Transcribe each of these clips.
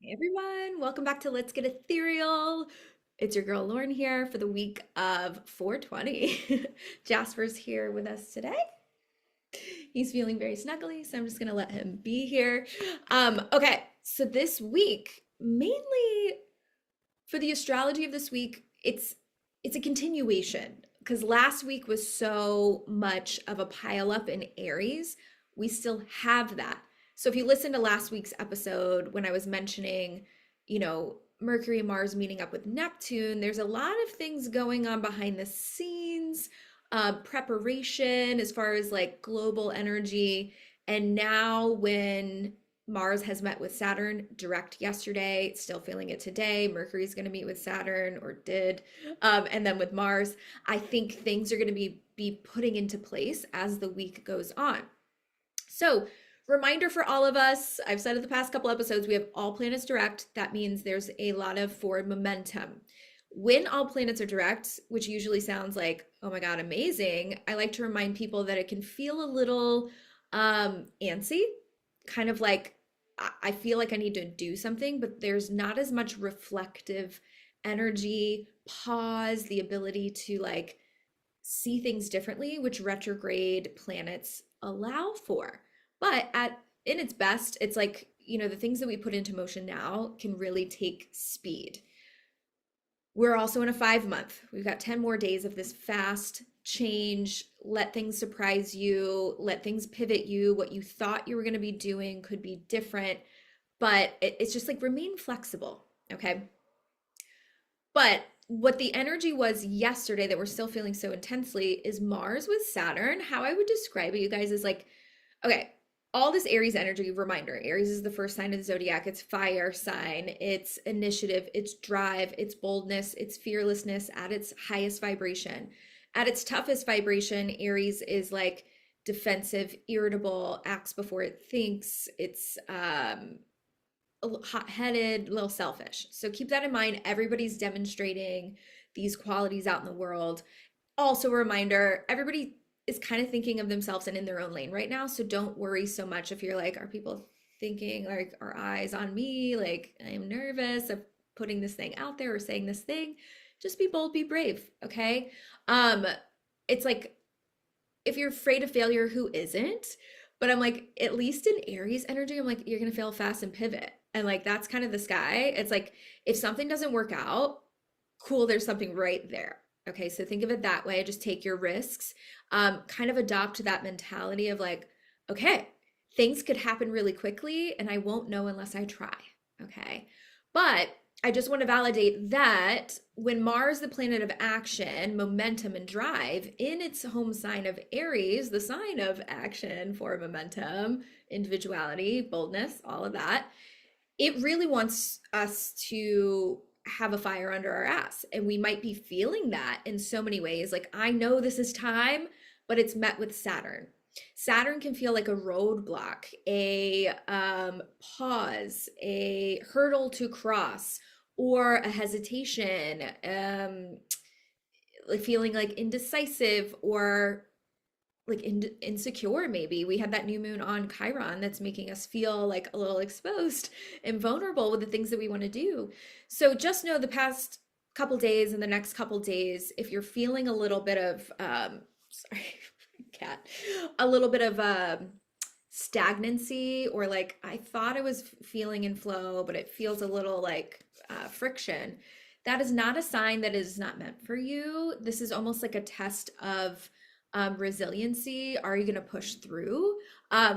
Hey everyone, welcome back to Let's Get Ethereal. It's your girl Lauren here for the week of 420. Jasper's here with us today. He's feeling very snuggly, so I'm just gonna let him be here. Okay, so this week, mainly for the astrology of this week, it's a continuation because last week was so much of a pile up in Aries. We still have that. So if you listen to last week's episode when I was mentioning, Mercury and Mars meeting up with Neptune, there's a lot of things going on behind the scenes, preparation as far as like global energy. And now when Mars has met with Saturn direct yesterday, still feeling it today. Mercury's going to meet with Saturn or did. And then with Mars, I think things are going to be putting into place as the week goes on. So, reminder for all of us, I've said it the past couple episodes, we have all planets direct. That means there's a lot of forward momentum. When all planets are direct, which usually sounds like, oh my God, amazing, I like to remind people that it can feel a little antsy, kind of like I feel like I need to do something, but there's not as much reflective energy, pause, the ability to like see things differently, which retrograde planets allow for. But at in its best, it's like, the things that we put into motion now can really take speed. We're also in a 5 month. We've got 10 more days of this fast change. Let things surprise you, let things pivot you. What you thought you were going to be doing could be different, but it's just like remain flexible, okay? But what the energy was yesterday that we're still feeling so intensely is Mars with Saturn. How I would describe it, you guys, is like, okay, all this Aries energy, reminder, Aries is the first sign of the zodiac. It's fire sign, it's initiative, it's drive, it's boldness, it's fearlessness at its highest vibration. At its toughest vibration, Aries is like defensive, irritable, acts before it thinks. It's hot-headed, a little selfish. So keep that in mind. Everybody's demonstrating these qualities out in the world. Also, a reminder, everybody is kind of thinking of themselves and in their own lane right now. So don't worry so much if you're like, are people thinking like, are eyes on me? Like, I am nervous of putting this thing out there or saying this thing. Just be bold, be brave, okay? It's like if you're afraid of failure, who isn't? But I'm like, at least in Aries energy, I'm like, you're gonna fail fast and pivot. And like that's kind of the sky. It's like if something doesn't work out, cool, there's something right there. Okay, so think of it that way. Just take your risks. Kind of adopt that mentality of like, okay, things could happen really quickly and I won't know unless I try. Okay. But I just want to validate that when Mars, the planet of action, momentum, and drive, in its home sign of Aries, the sign of action for momentum, individuality, boldness, all of that, it really wants us to have a fire under our ass. And we might be feeling that in so many ways. Like, I know this is time, but it's met with Saturn. Saturn can feel like a roadblock, a pause, a hurdle to cross, or a hesitation, like feeling like indecisive or like insecure. Maybe we had that new moon on Chiron that's making us feel like a little exposed and vulnerable with the things that we want to do. So just know the past couple days and the next couple days, if you're feeling a little bit of sorry, cat, a little bit of stagnancy, or like I thought I was feeling in flow, but it feels a little like friction, that is not a sign that it is not meant for you. This is almost like a test of resiliency. Are you going to push through?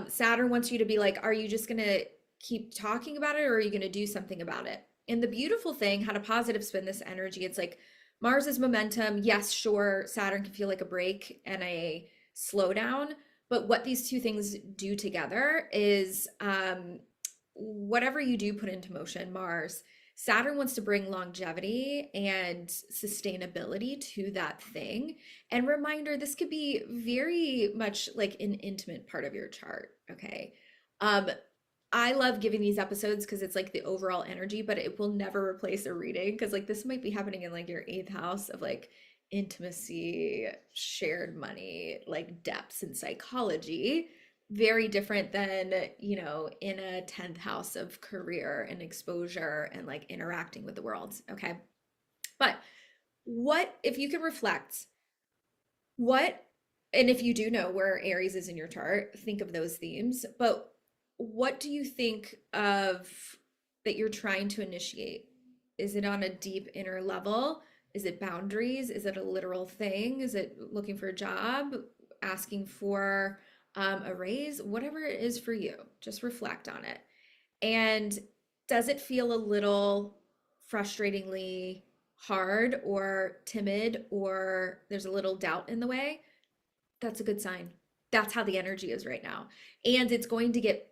Saturn wants you to be like, are you just going to keep talking about it or are you going to do something about it? And the beautiful thing, how to positive spin this energy, it's like Mars is momentum. Yes, sure, Saturn can feel like a break and a slowdown. But what these two things do together is whatever you do put into motion, Mars, Saturn wants to bring longevity and sustainability to that thing. And reminder, this could be very much like an intimate part of your chart, okay? I love giving these episodes because it's like the overall energy, but it will never replace a reading because like this might be happening in like your eighth house of like intimacy, shared money, like depths in psychology. very different than, in a 10th house of career and exposure and like interacting with the world. Okay. But what, if you can reflect, what, and if you do know where Aries is in your chart, think of those themes. But what do you think of that you're trying to initiate? Is it on a deep inner level? Is it boundaries? Is it a literal thing? Is it looking for a job? Asking for a raise? Whatever it is for you, just reflect on it. And does it feel a little frustratingly hard or timid, or there's a little doubt in the way? That's a good sign. That's how the energy is right now. And it's going to get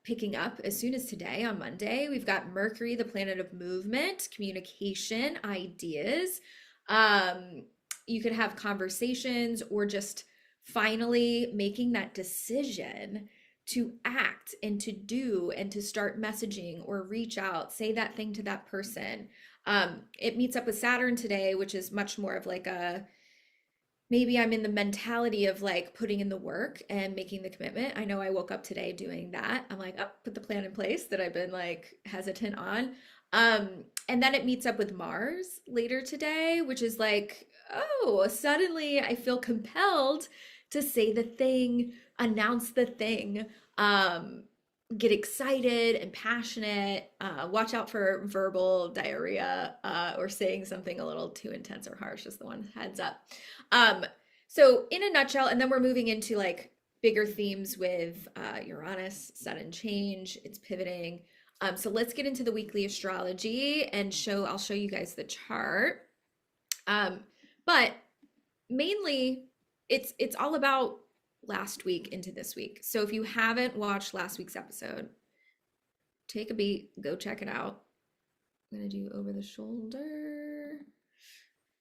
picking up as soon as today on Monday. We've got Mercury, the planet of movement, communication, ideas. You could have conversations or just finally making that decision to act and to do and to start messaging or reach out, say that thing to that person. It meets up with Saturn today, which is much more of like a, maybe I'm in the mentality of like putting in the work and making the commitment. I know I woke up today doing that. I'm like, oh, put the plan in place that I've been like hesitant on. And then it meets up with Mars later today, which is like, oh, suddenly I feel compelled to say the thing, announce the thing, get excited and passionate, watch out for verbal diarrhea, or saying something a little too intense or harsh, just the one heads up. So in a nutshell, and then we're moving into like bigger themes with Uranus, sudden change, it's pivoting. So let's get into the weekly astrology and I'll show you guys the chart. But mainly it's all about last week into this week. So if you haven't watched last week's episode, take a beat, go check it out. I'm gonna do over the shoulder.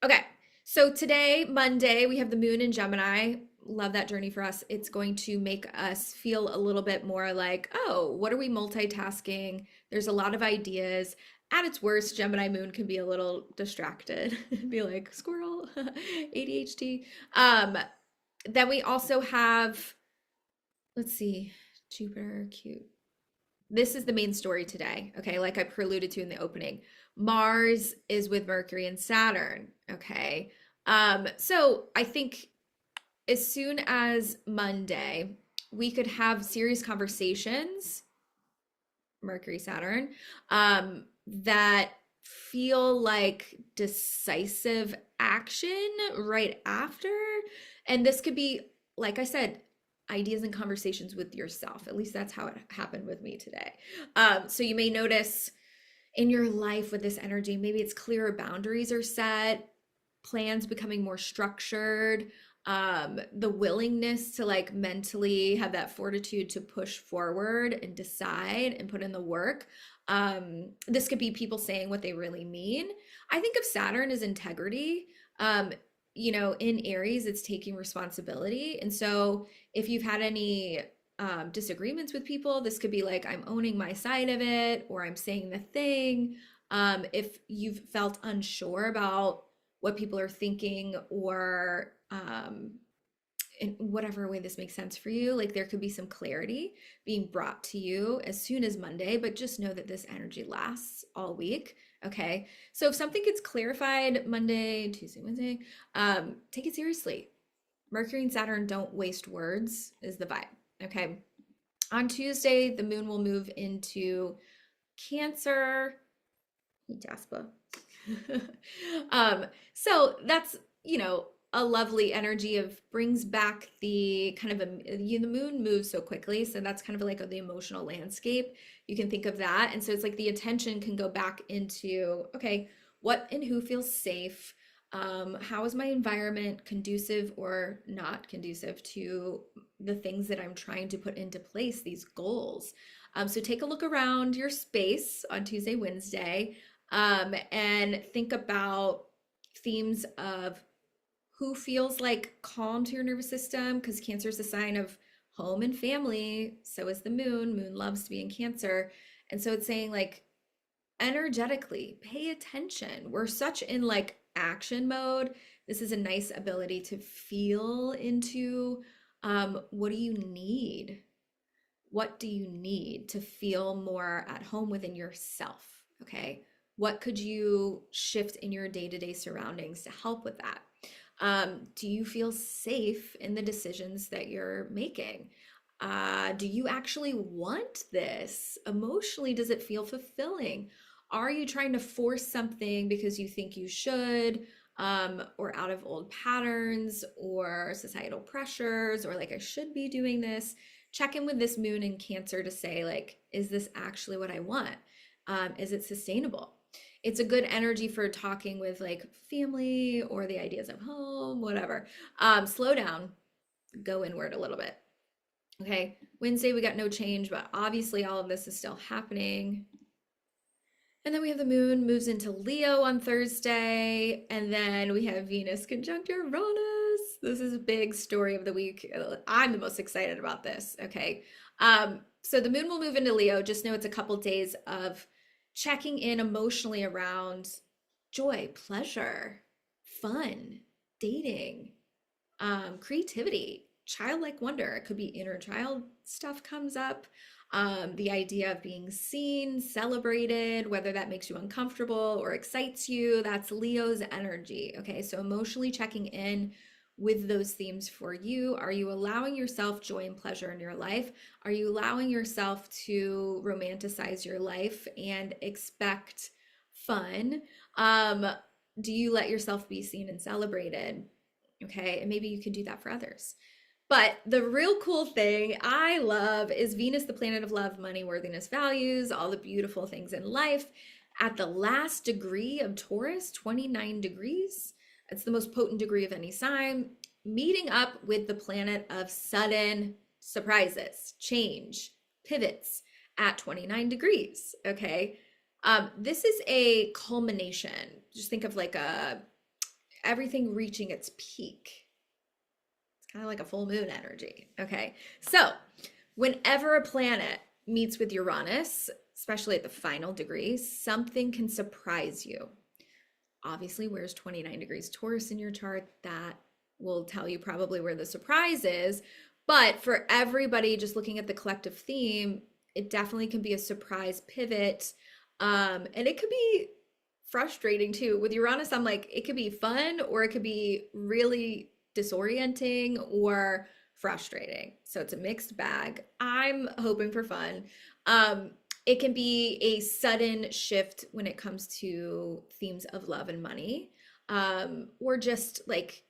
Okay, so today, Monday, we have the moon in Gemini. Love that journey for us. It's going to make us feel a little bit more like, oh, what are we multitasking? There's a lot of ideas. At its worst, Gemini moon can be a little distracted, be like squirrel, ADHD. Then we also have, let's see, Jupiter, cute. This is the main story today, okay? Like I preluded to in the opening. Mars is with Mercury and Saturn, okay? So I think as soon as Monday, we could have serious conversations, Mercury, Saturn, that feel like decisive action right after. And this could be, like I said, ideas and conversations with yourself. At least that's how it happened with me today. So you may notice in your life with this energy, maybe it's clearer boundaries are set, plans becoming more structured, the willingness to like mentally have that fortitude to push forward and decide and put in the work. This could be people saying what they really mean. I think of Saturn as integrity. In Aries, it's taking responsibility. And so if you've had any disagreements with people, this could be like, I'm owning my side of it, or I'm saying the thing. If you've felt unsure about what people are thinking, or in whatever way this makes sense for you, like there could be some clarity being brought to you as soon as Monday, but just know that this energy lasts all week. Okay. So if something gets clarified Monday, Tuesday, Wednesday, take it seriously. Mercury and Saturn don't waste words is the vibe. Okay. On Tuesday, the moon will move into Cancer. Jasper. So that's, a lovely energy of brings back the kind of the moon moves so quickly. So that's kind of like the emotional landscape. You can think of that. And so it's like the attention can go back into, okay, what and who feels safe? How is my environment conducive or not conducive to the things that I'm trying to put into place, these goals? So take a look around your space on Tuesday, Wednesday, and think about themes of who feels like calm to your nervous system, because Cancer is a sign of home and family. So is the moon. Moon loves to be in Cancer. And so it's saying like energetically pay attention. We're such in like action mode. This is a nice ability to feel into what do you need? what do you need to feel more at home within yourself? Okay. What could you shift in your day-to-day surroundings to help with that? Do you feel safe in the decisions that you're making? Do you actually want this? Emotionally, does it feel fulfilling? Are you trying to force something because you think you should, or out of old patterns or societal pressures, or like, I should be doing this? Check in with this moon in Cancer to say, like, is this actually what I want? Is it sustainable? It's a good energy for talking with like family or the ideas of home, whatever. Slow down, go inward a little bit. Okay, Wednesday we got no change, but obviously all of this is still happening. And then we have the moon moves into Leo on Thursday, and then we have Venus conjunct Uranus. This is a big story of the week. I'm the most excited about this. Okay, so the moon will move into Leo. Just know it's a couple days of checking in emotionally around joy, pleasure, fun, dating, creativity, childlike wonder. It could be inner child stuff comes up. The idea of being seen, celebrated, whether that makes you uncomfortable or excites you, that's Leo's energy. Okay, so emotionally checking in with those themes for you. Are you allowing yourself joy and pleasure in your life? Are you allowing yourself to romanticize your life and expect fun? Do you let yourself be seen and celebrated? Okay, and maybe you can do that for others. But the real cool thing I love is Venus, the planet of love, money, worthiness, values, all the beautiful things in life. At the last degree of Taurus, 29 degrees, it's the most potent degree of any sign, meeting up with the planet of sudden surprises, change, pivots at 29 degrees. Okay. This is a culmination. Just think of like everything reaching its peak. Kind of like a full moon energy. Okay. So whenever a planet meets with Uranus, especially at the final degree, something can surprise you. Obviously, where's 29 degrees Taurus in your chart? That will tell you probably where the surprise is. But for everybody, just looking at the collective theme, it definitely can be a surprise pivot. And it could be frustrating too. With Uranus, I'm like, it could be fun or it could be really disorienting or frustrating. So it's a mixed bag. I'm hoping for fun. It can be a sudden shift when it comes to themes of love and money, or just like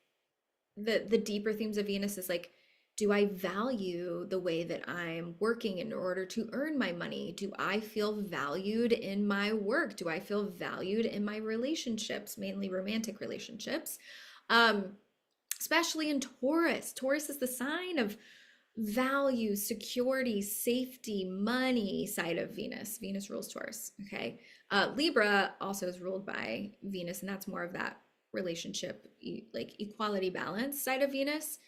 the deeper themes of Venus is like, do I value the way that I'm working in order to earn my money? Do I feel valued in my work? Do I feel valued in my relationships, mainly romantic relationships? Especially in Taurus. Taurus is the sign of value, security, safety, money side of Venus. Venus rules Taurus. Okay. Libra also is ruled by Venus, and that's more of that relationship, like equality balance side of Venus,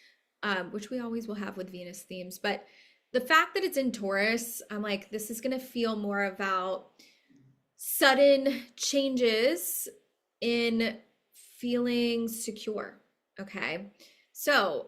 which we always will have with Venus themes. But the fact that it's in Taurus, I'm like, this is going to feel more about sudden changes in feeling secure. Okay. So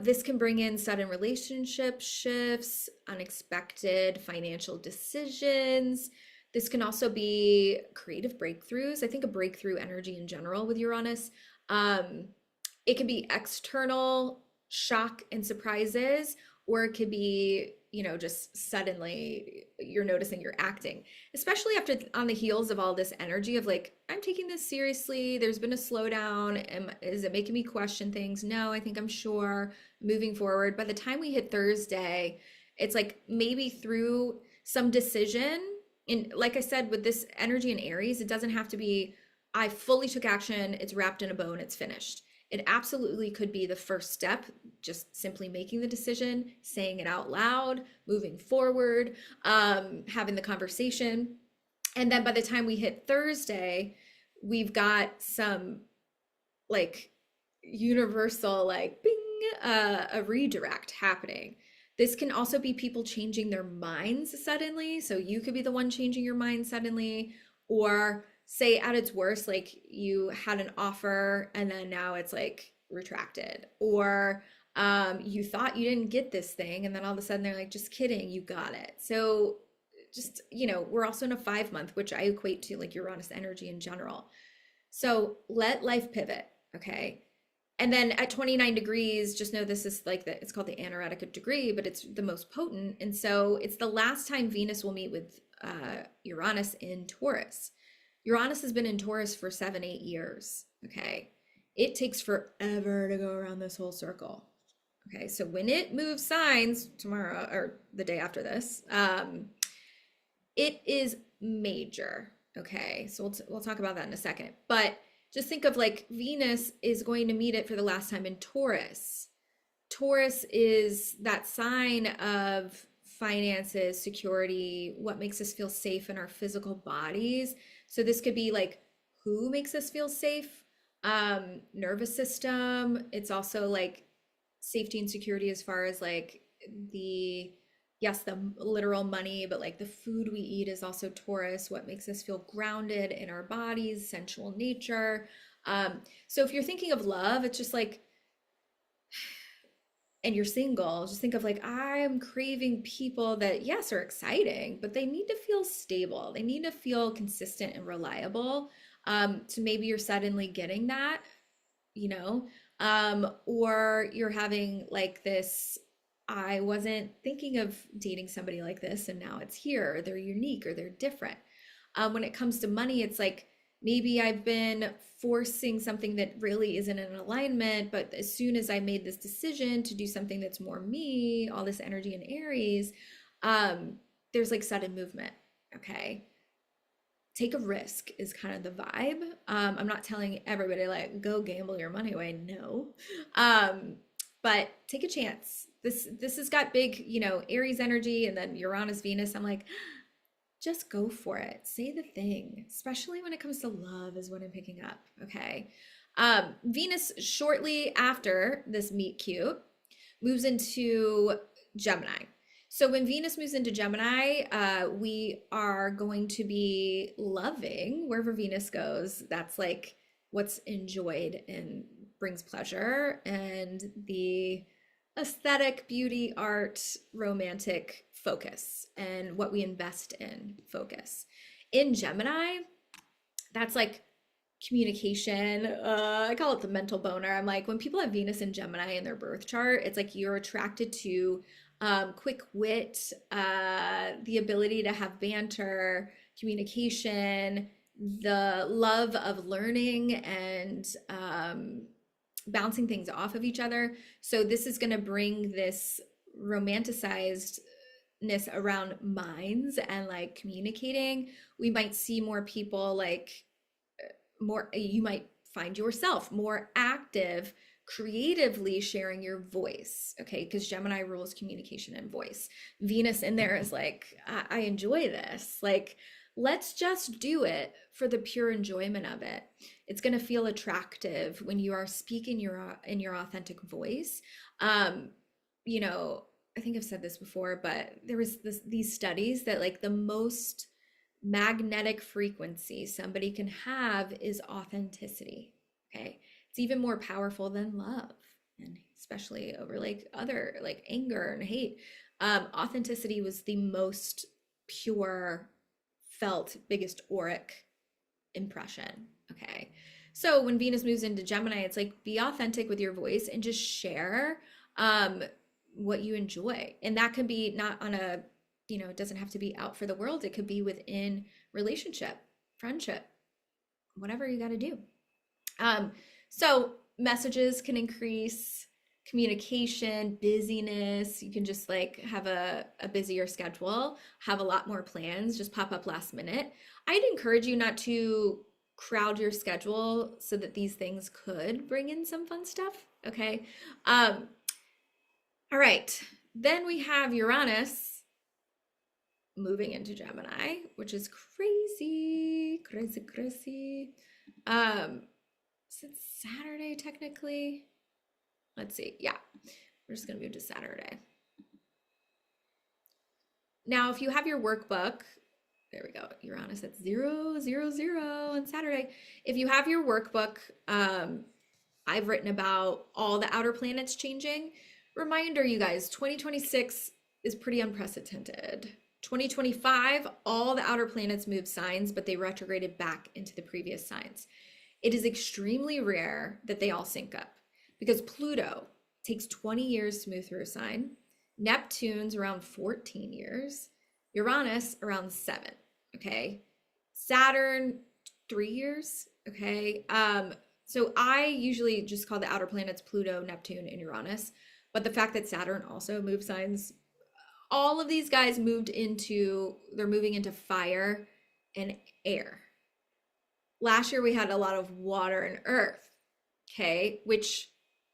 this can bring in sudden relationship shifts, unexpected financial decisions. This can also be creative breakthroughs. I think a breakthrough energy in general with Uranus. It can be external shock and surprises, or it could be, just suddenly you're noticing you're acting, especially after on the heels of all this energy of like, I'm taking this seriously. There's been a slowdown. Is it making me question things? No, I think I'm sure moving forward. By the time we hit Thursday, it's like maybe through some decision. And like I said, with this energy in Aries, it doesn't have to be, I fully took action. It's wrapped in a bow and it's finished. It absolutely could be the first step, just simply making the decision, saying it out loud, moving forward, having the conversation. And then by the time we hit Thursday, we've got some like universal, like bing, a redirect happening. This can also be people changing their minds suddenly. So you could be the one changing your mind suddenly, or say at its worst, like you had an offer and then now it's like retracted, or You thought you didn't get this thing, and then all of a sudden they're like, just kidding, you got it. So just, we're also in a 5 month, which I equate to like Uranus energy in general. So let life pivot, okay? And then at 29 degrees, just know this is like it's called the anaretic degree, but it's the most potent. And so it's the last time Venus will meet with Uranus in Taurus. Uranus has been in Taurus for 7-8 years, okay? It takes forever to go around this whole circle. Okay, so when it moves signs tomorrow or the day after this, it is major. Okay, so we'll talk about that in a second. But just think of like Venus is going to meet it for the last time in Taurus. Taurus is that sign of finances, security, what makes us feel safe in our physical bodies. So this could be like who makes us feel safe, nervous system. It's also like safety and security as far as like the literal money, but like the food we eat is also Taurus, what makes us feel grounded in our bodies, sensual nature. So if you're thinking of love, it's just like, and you're single, just think of like, I am craving people that, yes, are exciting, but they need to feel stable. They need to feel consistent and reliable. So maybe you're suddenly getting that, or you're having like this, I wasn't thinking of dating somebody like this, and now it's here, or they're unique, or they're different. When it comes to money, it's like maybe I've been forcing something that really isn't in alignment, but as soon as I made this decision to do something that's more me, all this energy in Aries, there's like sudden movement, okay? Take a risk is kind of the vibe. I'm not telling everybody like go gamble your money away, no. But take a chance. This has got big, Aries energy, and then Uranus, Venus. I'm like, just go for it. Say the thing, especially when it comes to love is what I'm picking up, okay? Venus, shortly after this meet cute, moves into Gemini. So when Venus moves into Gemini, we are going to be loving wherever Venus goes. That's like what's enjoyed and brings pleasure, and the aesthetic, beauty, art, romantic focus, and what we invest in focus. In Gemini, that's like communication. I call it the mental boner. I'm like, when people have Venus in Gemini in their birth chart, it's like you're attracted to quick wit, the ability to have banter, communication, the love of learning, and bouncing things off of each other. So this is going to bring this romanticizedness around minds and like communicating. We might see more people like you might find yourself more active creatively sharing your voice, okay? Because Gemini rules communication and voice. Venus in there is like, I enjoy this. Like, let's just do it for the pure enjoyment of it. It's going to feel attractive when you are speaking in your authentic voice. I think I've said this before, but there was these studies that like the most magnetic frequency somebody can have is authenticity, okay? It's even more powerful than love, and especially over like other like anger and hate. Authenticity was the most pure, felt, biggest auric impression, okay? So when Venus moves into Gemini, it's like be authentic with your voice and just share what you enjoy. And that can be not on a, it doesn't have to be out for the world. It could be within relationship, friendship, whatever you got to do. So messages can increase, communication, busyness. You can just like have a busier schedule, have a lot more plans, just pop up last minute. I'd encourage you not to crowd your schedule so that these things could bring in some fun stuff, okay? All right, then we have Uranus moving into Gemini, which is crazy. Is it Saturday technically? Let's see. Yeah, we're just gonna move to Saturday. Now, if you have your workbook, there we go. Uranus at 0, 0, 0 on Saturday. If you have your workbook, I've written about all the outer planets changing. Reminder, you guys, 2026 is pretty unprecedented. 2025, all the outer planets moved signs, but they retrograded back into the previous signs. It is extremely rare that they all sync up because Pluto takes 20 years to move through a sign. Neptune's around 14 years. Uranus around 7, okay? Saturn, 3 years, okay? So I usually just call the outer planets Pluto, Neptune, and Uranus. But the fact that Saturn also moves signs, all of these guys they're moving into fire and air. Last year we had a lot of water and earth, okay, which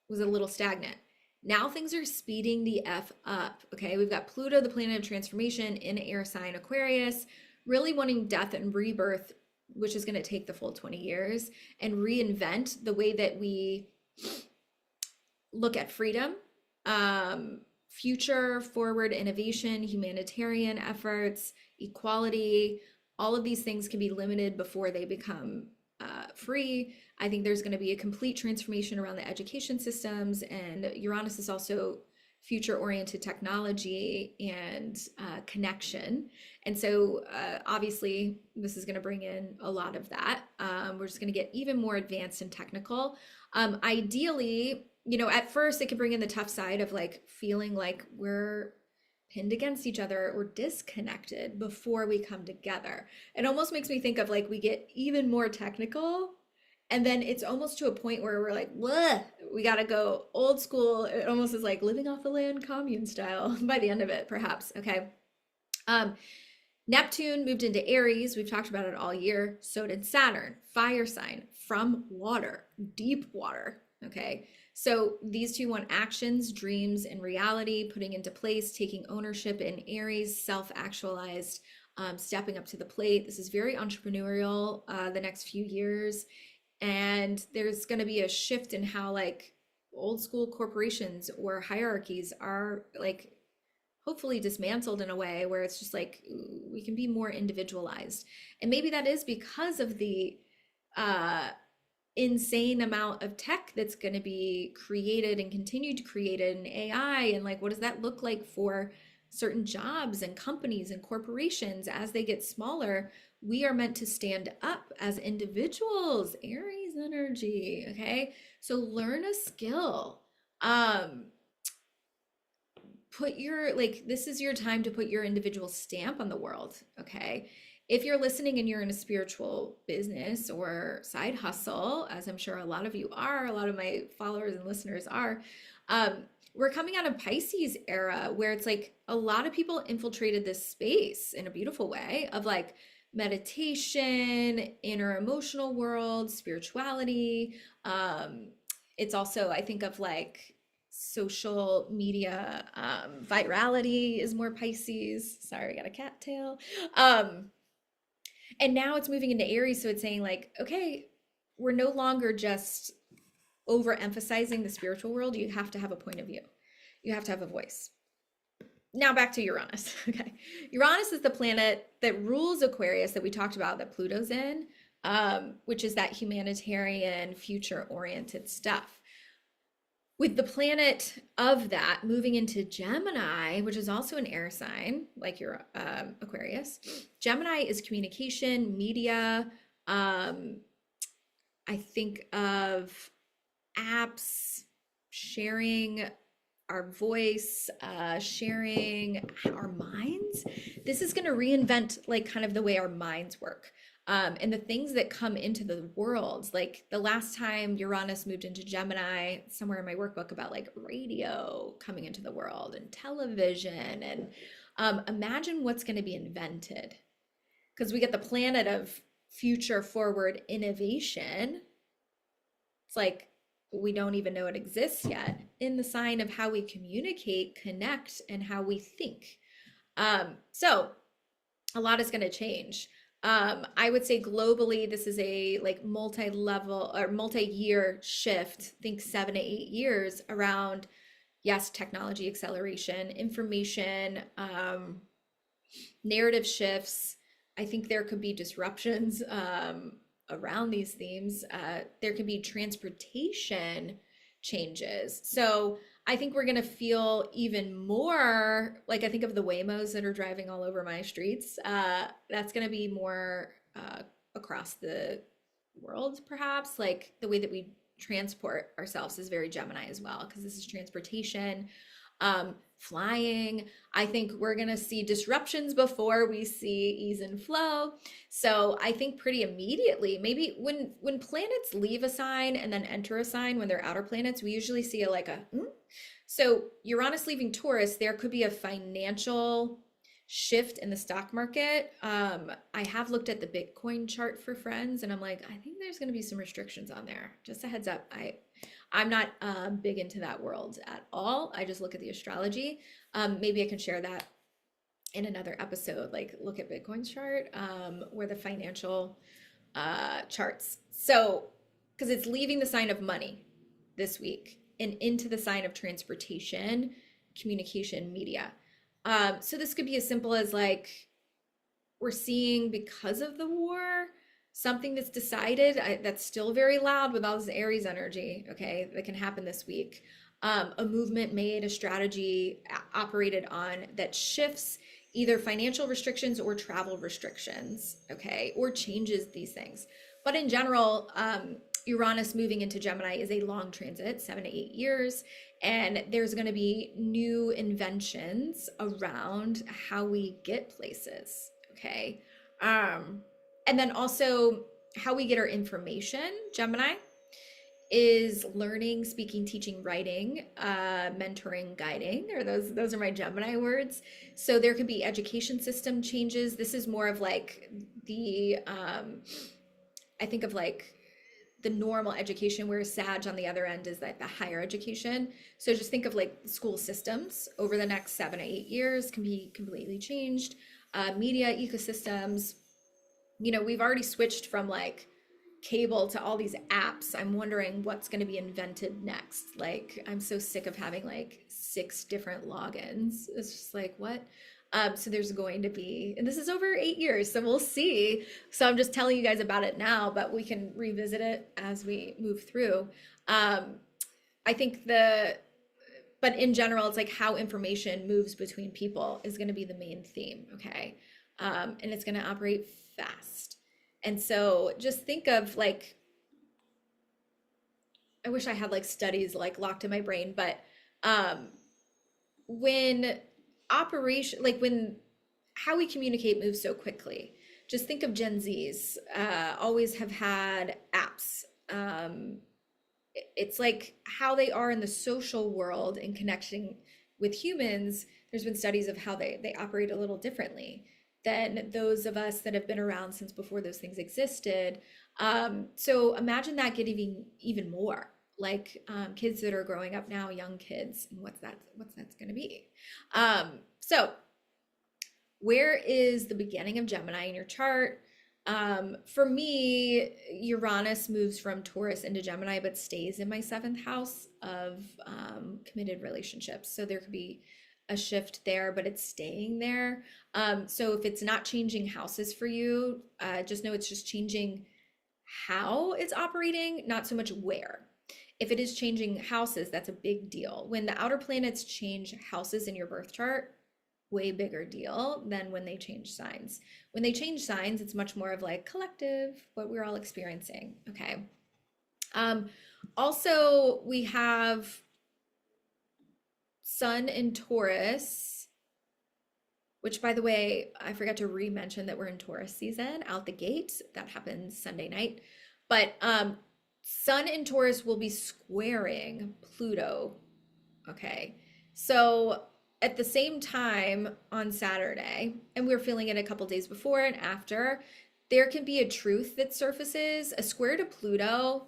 was a little stagnant. Now things are speeding the F up, okay? We've got Pluto, the planet of transformation, in air sign Aquarius, really wanting death and rebirth, which is going to take the full 20 years, and reinvent the way that we look at freedom, future forward innovation, humanitarian efforts, equality. All of these things can be limited before they become free. I think there's going to be a complete transformation around the education systems, and Uranus is also future-oriented technology and connection. And so obviously this is going to bring in a lot of that. We're just going to get even more advanced and technical. Ideally, at first it could bring in the tough side of like feeling like we're pinned against each other or disconnected before we come together. It almost makes me think of like we get even more technical, and then it's almost to a point where we're like, what? We got to go old school. It almost is like living off the land commune style by the end of it, perhaps. Okay. Neptune moved into Aries. We've talked about it all year. So did Saturn, fire sign, from water, deep water. Okay. So these two want actions, dreams, and reality, putting into place, taking ownership in Aries, self-actualized, stepping up to the plate. This is very entrepreneurial the next few years. And there's going to be a shift in how like old school corporations or hierarchies are like hopefully dismantled in a way where it's just like we can be more individualized. And maybe that is because of the insane amount of tech that's going to be created and continue to create in AI. And like, what does that look like for certain jobs and companies and corporations as they get smaller? We are meant to stand up as individuals, Aries energy, okay? So learn a skill. This is your time to put your individual stamp on the world, okay? If you're listening and you're in a spiritual business or side hustle, as I'm sure a lot of you are, a lot of my followers and listeners are, we're coming out of Pisces era where it's like a lot of people infiltrated this space in a beautiful way of like meditation, inner emotional world, spirituality. It's also, I think of like social media, virality is more Pisces. Sorry, I got a cat tail. And now it's moving into Aries. So it's saying like, okay, we're no longer just overemphasizing the spiritual world. You have to have a point of view. You have to have a voice. Now back to Uranus. Okay. Uranus is the planet that rules Aquarius that we talked about that Pluto's in, which is that humanitarian, future-oriented stuff. With the planet of that moving into Gemini, which is also an air sign, like your Aquarius. Gemini is communication, media. I think of apps, sharing our voice, sharing our minds. This is going to reinvent like kind of the way our minds work. And the things that come into the world, like the last time Uranus moved into Gemini, somewhere in my workbook about like radio coming into the world and television, and imagine what's going to be invented, because we get the planet of future forward innovation. It's like we don't even know it exists yet in the sign of how we communicate, connect, and how we think. So a lot is going to change. I would say globally, this is a like multi-level or multi-year shift, think 7 to 8 years around, yes, technology acceleration, information, narrative shifts. I think there could be disruptions around these themes, there can be transportation changes. So I think we're going to feel even more like I think of the Waymos that are driving all over my streets. That's going to be more across the world, perhaps. Like the way that we transport ourselves is very Gemini as well, because this is transportation, flying. I think we're going to see disruptions before we see ease and flow. So I think pretty immediately, maybe when planets leave a sign and then enter a sign when they're outer planets, we usually see so Uranus leaving Taurus, there could be a financial shift in the stock market. I have looked at the Bitcoin chart for friends, and I'm like, I think there's going to be some restrictions on there. Just a heads up. I'm not big into that world at all. I just look at the astrology. Maybe I can share that in another episode, like look at Bitcoin's chart, where the financial charts. So, because it's leaving the sign of money this week and into the sign of transportation, communication, media. So this could be as simple as like, we're seeing because of the war, something that's decided that's still very loud with all this Aries energy, okay, that can happen this week. A movement made, a strategy operated on that shifts either financial restrictions or travel restrictions, okay, or changes these things. But in general, Uranus moving into Gemini is a long transit, 7 to 8 years, and there's going to be new inventions around how we get places, okay? And then also how we get our information. Gemini is learning, speaking, teaching, writing, mentoring, guiding, or those are my Gemini words. So there could be education system changes. This is more of like the I think of like the normal education, where Sag on the other end is like the higher education. So just think of like school systems over the next 7 to 8 years can be completely changed. Media ecosystems, we've already switched from like cable to all these apps. I'm wondering what's going to be invented next. Like, I'm so sick of having like 6 different logins. It's just like, what? So there's going to be, and this is over 8 years, so we'll see. So I'm just telling you guys about it now, but we can revisit it as we move through. I think but in general, it's like how information moves between people is going to be the main theme, okay? And it's going to operate fast. And so just think of like, I wish I had like studies like locked in my brain, but when how we communicate moves so quickly, just think of Gen Zs, always have had apps. It's like how they are in the social world and connecting with humans. There's been studies of how they operate a little differently than those of us that have been around since before those things existed. So imagine that getting even more like kids that are growing up now, young kids, and what's that's going to be. So where is the beginning of Gemini in your chart? For me, Uranus moves from Taurus into Gemini, but stays in my 7th house of committed relationships. So there could be a shift there, but it's staying there. So if it's not changing houses for you, just know it's just changing how it's operating, not so much where. If it is changing houses, that's a big deal. When the outer planets change houses in your birth chart, way bigger deal than when they change signs. When they change signs, it's much more of like collective, what we're all experiencing, okay? Also, we have Sun in Taurus, which, by the way, I forgot to re-mention that we're in Taurus season out the gate. That happens Sunday night. But Sun in Taurus will be squaring Pluto, okay? So at the same time on Saturday, and we're feeling it a couple days before and after, there can be a truth that surfaces. A square to Pluto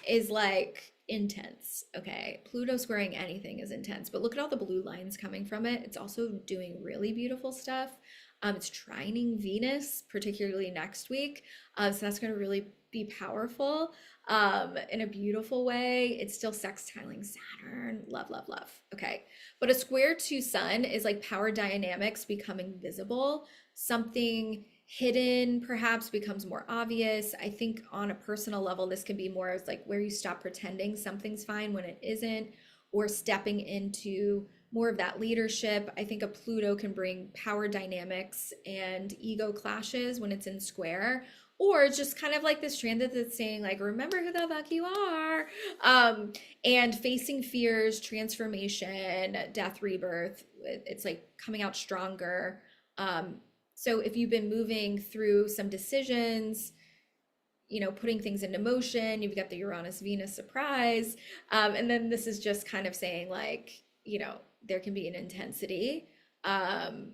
is like intense, okay? Pluto squaring anything is intense, but look at all the blue lines coming from it. It's also doing really beautiful stuff. It's trining Venus, particularly next week. So that's going to really be powerful in a beautiful way. It's still sextiling Saturn. Love, love, love. Okay. But a square to Sun is like power dynamics becoming visible, something hidden perhaps becomes more obvious. I think on a personal level, this can be more as like where you stop pretending something's fine when it isn't, or stepping into more of that leadership. I think a Pluto can bring power dynamics and ego clashes when it's in square, or just kind of like this transit that's saying like, remember who the fuck you are. And facing fears, transformation, death, rebirth. It's like coming out stronger. So if you've been moving through some decisions, putting things into motion, you've got the Uranus Venus surprise. And then this is just kind of saying like, there can be an intensity. But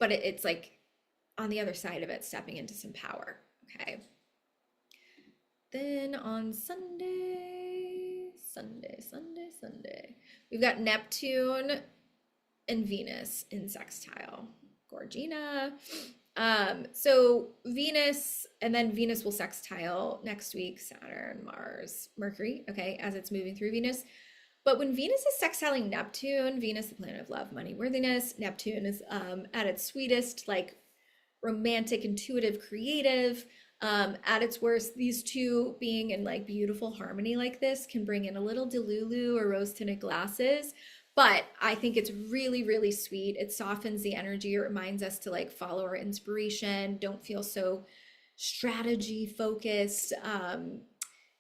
it's like on the other side of it, stepping into some power. Okay. Then on Sunday, we've got Neptune and Venus in sextile. Gorgina. So Venus, and then Venus will sextile next week, Saturn, Mars, Mercury, okay, as it's moving through Venus. But when Venus is sextiling Neptune, Venus, the planet of love, money, worthiness, Neptune is at its sweetest, like romantic, intuitive, creative. At its worst, these two being in like beautiful harmony like this can bring in a little delulu or rose tinted glasses. But I think it's really, really sweet. It softens the energy. It reminds us to like follow our inspiration. Don't feel so strategy focused.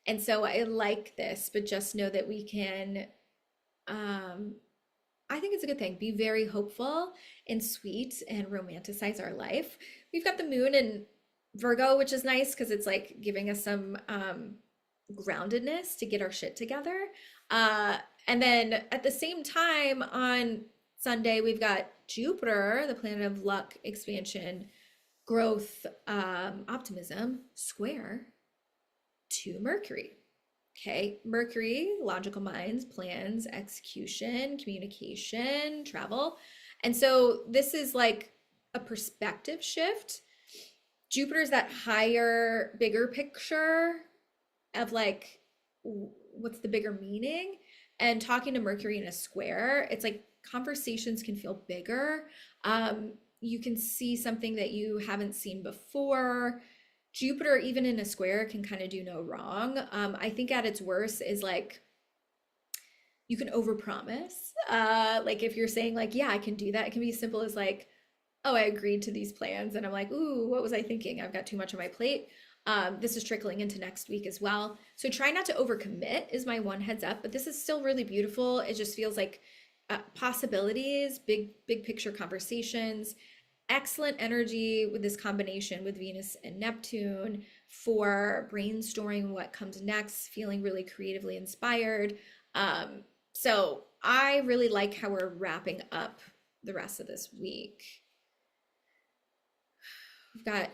And so I like this, but just know that we can, I think it's a good thing. Be very hopeful and sweet and romanticize our life. We've got the moon in Virgo, which is nice because it's like giving us some groundedness to get our shit together. And then at the same time on Sunday, we've got Jupiter, the planet of luck, expansion, growth, optimism, square to Mercury. Okay, Mercury, logical minds, plans, execution, communication, travel. And so this is like a perspective shift. Jupiter's that higher, bigger picture of like, what's the bigger meaning? And talking to Mercury in a square, it's like conversations can feel bigger. You can see something that you haven't seen before. Jupiter, even in a square, can kind of do no wrong. I think at its worst is like, you can overpromise. Like if you're saying like, yeah, I can do that, it can be as simple as like, oh, I agreed to these plans. And I'm like, ooh, what was I thinking? I've got too much on my plate. This is trickling into next week as well. So try not to overcommit is my one heads up, but this is still really beautiful. It just feels like possibilities, big picture conversations, excellent energy with this combination with Venus and Neptune for brainstorming what comes next, feeling really creatively inspired. So I really like how we're wrapping up the rest of this week. We've got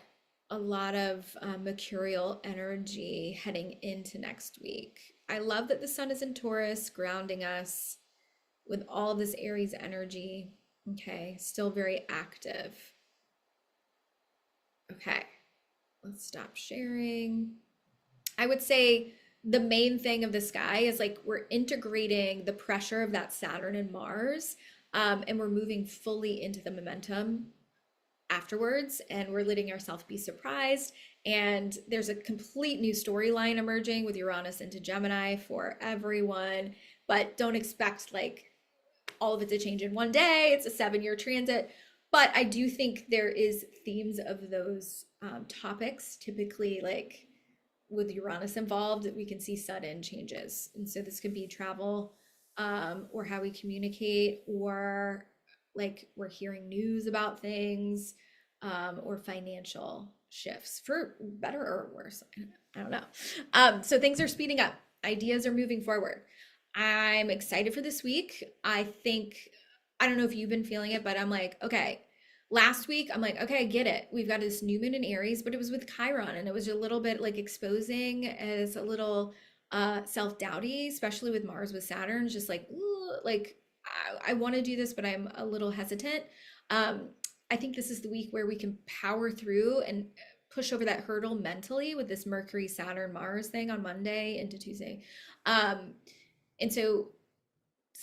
a lot of mercurial energy heading into next week. I love that the sun is in Taurus, grounding us with all of this Aries energy. Okay, still very active. Okay, let's stop sharing. I would say the main thing of the sky is like we're integrating the pressure of that Saturn and Mars, and we're moving fully into the momentum afterwards, and we're letting ourselves be surprised. And there's a complete new storyline emerging with Uranus into Gemini for everyone, but don't expect like all of it to change in one day. It's a 7-year transit, but I do think there is themes of those topics, typically like with Uranus involved, that we can see sudden changes. And so this could be travel, or how we communicate, or like we're hearing news about things, or financial shifts for better or worse. I don't know. So things are speeding up. Ideas are moving forward. I'm excited for this week. I don't know if you've been feeling it, but I'm like, okay, last week, I'm like, okay, I get it. We've got this new moon in Aries, but it was with Chiron, and it was a little bit like exposing as a little self-doubty, especially with Mars with Saturn, just like, ooh, like I want to do this, but I'm a little hesitant. I think this is the week where we can power through and push over that hurdle mentally with this Mercury, Saturn, Mars thing on Monday into Tuesday. And so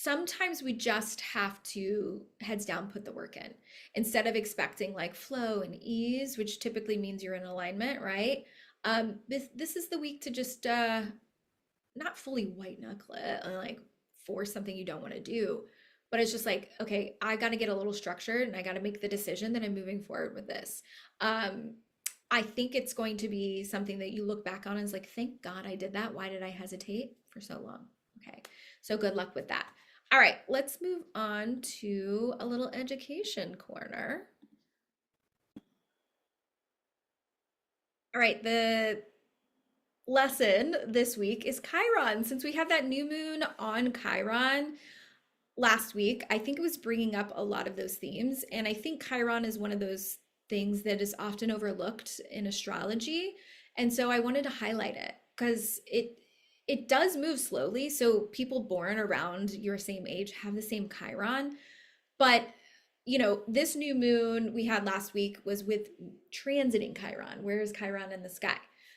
sometimes we just have to heads down put the work in instead of expecting like flow and ease, which typically means you're in alignment, right? This is the week to just not fully white knuckle it and like force something you don't want to do, but it's just like, okay, I got to get a little structured and I got to make the decision that I'm moving forward with this. um I think it's going to be something that you look back on and is like, thank God I did that. Why did I hesitate for so long? Okay, so good luck with that. All right, let's move on to a little education corner. All right, the lesson this week is Chiron. Since we have that new moon on Chiron last week, I think it was bringing up a lot of those themes. And I think Chiron is one of those things that is often overlooked in astrology. And so I wanted to highlight it because it does move slowly. So people born around your same age have the same Chiron. But this new moon we had last week was with transiting Chiron. Where is Chiron in the sky?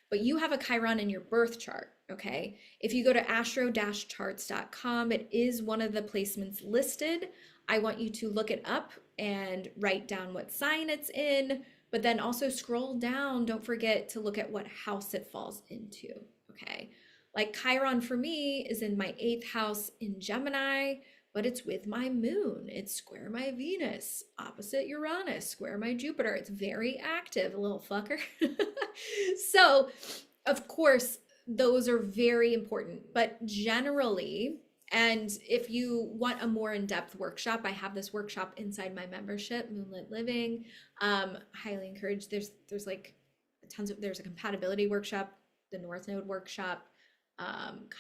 But you have a Chiron in your birth chart, okay? If you go to astro-charts.com, it is one of the placements listed. I want you to look it up and write down what sign it's in, but then also scroll down. Don't forget to look at what house it falls into, okay? Like Chiron for me is in my 8th house in Gemini, but it's with my moon. It's square my Venus, opposite Uranus, square my Jupiter. It's very active, little fucker. So, of course, those are very important, but generally, and if you want a more in-depth workshop, I have this workshop inside my membership, Moonlit Living. Highly encouraged. There's like there's a compatibility workshop, the North Node workshop,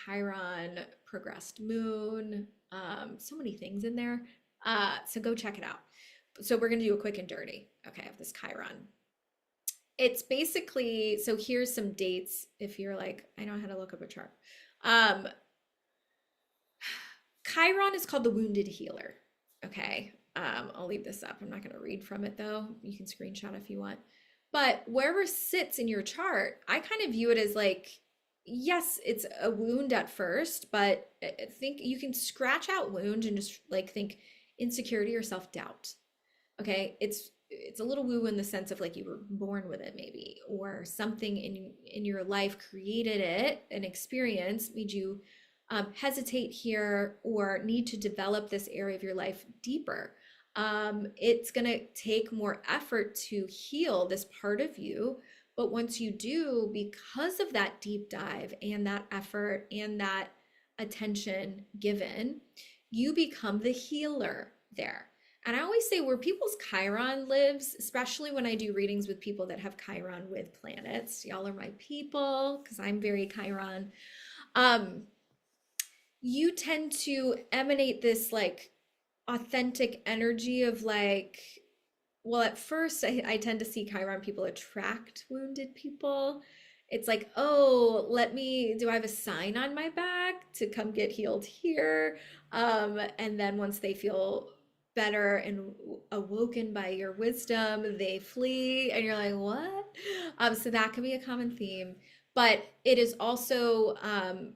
Chiron, progressed moon, so many things in there. So go check it out. So we're gonna do a quick and dirty, okay, of this Chiron. It's basically, so here's some dates if you're like, I know how to look up a chart. Chiron is called the wounded healer, okay? I'll leave this up. I'm not going to read from it though. You can screenshot if you want. But wherever sits in your chart, I kind of view it as like, yes, it's a wound at first, but I think you can scratch out wound and just like think insecurity or self-doubt. Okay, it's a little woo in the sense of like you were born with it maybe, or something in your life created it, an experience made you hesitate here or need to develop this area of your life deeper. It's going to take more effort to heal this part of you, but once you do, because of that deep dive and that effort and that attention given, you become the healer there. And I always say where people's Chiron lives, especially when I do readings with people that have Chiron with planets, y'all are my people because I'm very Chiron. You tend to emanate this like authentic energy of like, well, at first I tend to see Chiron people attract wounded people. It's like, oh, do I have a sign on my back to come get healed here? And then once they feel better and awoken by your wisdom, they flee, and you're like, what? So that can be a common theme. But it is also